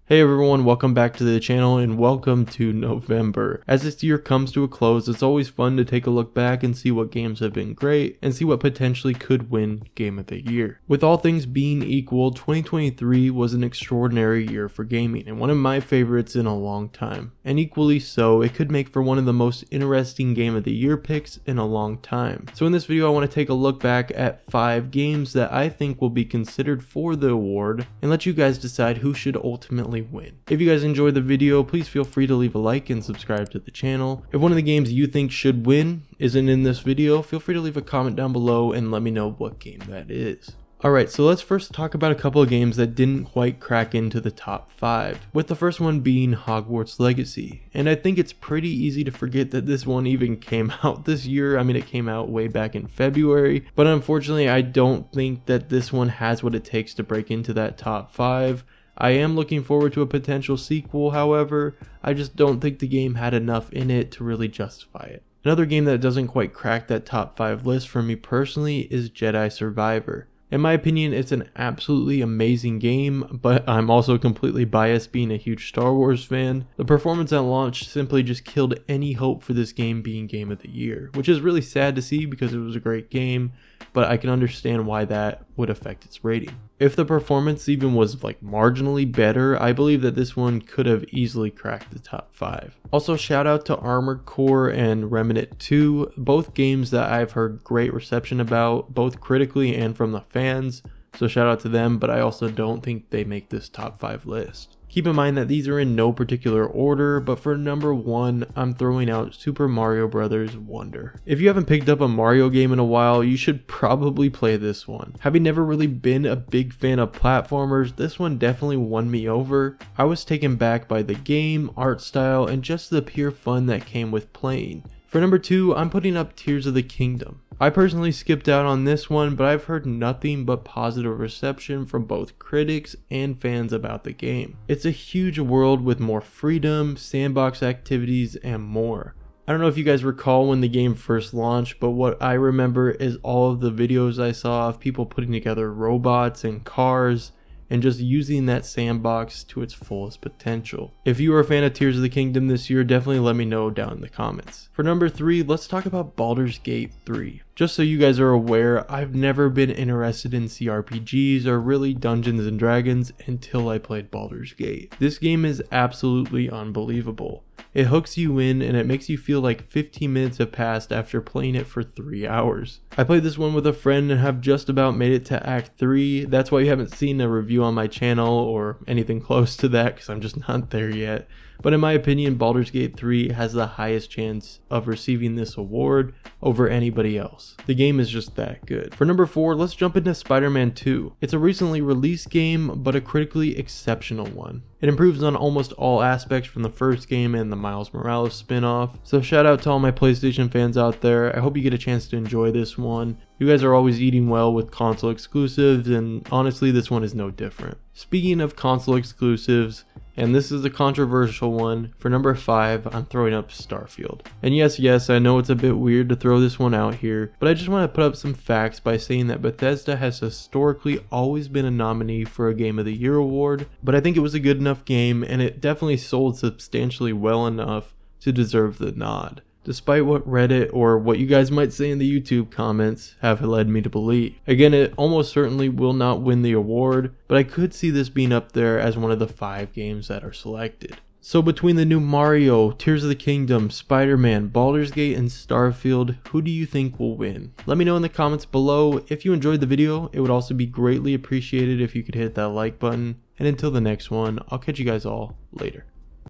Hey everyone, welcome back to the channel and welcome to November. As this year comes to a close, it's always fun to take a look back and see what games have been great and see what potentially could win Game of the Year. With all things being equal, 2023 was an extraordinary year for gaming and one of my favorites in a long time. And equally so, it could make for one of the most interesting Game of the Year picks in a long time. So in this video, I want to take a look back at 5 games that I think will be considered for the award and let you guys decide who should ultimately win. If you guys enjoyed the video, please feel free to leave a like and subscribe to the channel. If one of the games you think should win isn't in this video, feel free to leave a comment down below and let me know what game that is. Alright, so let's first talk about a couple of games that didn't quite crack into the top 5, with the first one being Hogwarts Legacy. And I think it's pretty easy to forget that this one even came out this year. I mean, it came out way back in February, but unfortunately I don't think that this one has what it takes to break into that top 5. I am looking forward to a potential sequel, however, I just don't think the game had enough in it to really justify it. Another game that doesn't quite crack that top 5 list for me personally is Jedi Survivor. In my opinion, it's an absolutely amazing game, but I'm also completely biased being a huge Star Wars fan. The performance at launch simply just killed any hope for this game being Game of the Year, which is really sad to see because it was a great game, but I can understand why that would affect its rating. If the performance even was like marginally better, I believe that this one could have easily cracked the top 5. Also, shout out to Armored Core and Remnant 2, both games that I've heard great reception about, both critically and from the fans, so shout out to them, but I also don't think they make this top 5 list. Keep in mind that these are in no particular order, but for number 1, I'm throwing out Super Mario Bros. Wonder. If you haven't picked up a Mario game in a while, you should probably play this one. Having never really been a big fan of platformers, this one definitely won me over. I was taken back by the game, art style, and just the pure fun that came with playing. For number 2, I'm putting up Tears of the Kingdom. I personally skipped out on this one, but I've heard nothing but positive reception from both critics and fans about the game. It's a huge world with more freedom, sandbox activities, and more. I don't know if you guys recall when the game first launched, but what I remember is all of the videos I saw of people putting together robots and cars, and just using that sandbox to its fullest potential. If you are a fan of Tears of the Kingdom this year, definitely let me know down in the comments. For number 3, let's talk about Baldur's Gate 3. Just so you guys are aware, I've never been interested in CRPGs or really Dungeons and Dragons until I played Baldur's Gate. This game is absolutely unbelievable. It hooks you in and it makes you feel like 15 minutes have passed after playing it for 3 hours. I played this one with a friend and have just about made it to Act 3. That's why you haven't seen a review on my channel or anything close to that because I'm just not there yet. But in my opinion, Baldur's Gate 3 has the highest chance of receiving this award over anybody else. The game is just that good. For number 4, let's jump into Spider-Man 2. It's a recently released game, but a critically exceptional one. It improves on almost all aspects from the first game and the Miles Morales spin-off. So shout out to all my PlayStation fans out there. I hope you get a chance to enjoy this one. You guys are always eating well with console exclusives, and honestly this one is no different. Speaking of console exclusives, and this is a controversial one, for number 5, I'm throwing up Starfield. And yes, I know it's a bit weird to throw this one out here, but I just want to put up some facts by saying that Bethesda has historically always been a nominee for a Game of the Year award, but I think it was a good enough game and it definitely sold substantially well enough to deserve the nod, despite what Reddit or what you guys might say in the YouTube comments have led me to believe. Again, it almost certainly will not win the award, but I could see this being up there as one of the 5 games that are selected. So between the new Mario, Tears of the Kingdom, Spider-Man, Baldur's Gate, and Starfield, who do you think will win? Let me know in the comments below. If you enjoyed the video, it would also be greatly appreciated if you could hit that like button. And until the next one, I'll catch you guys all later.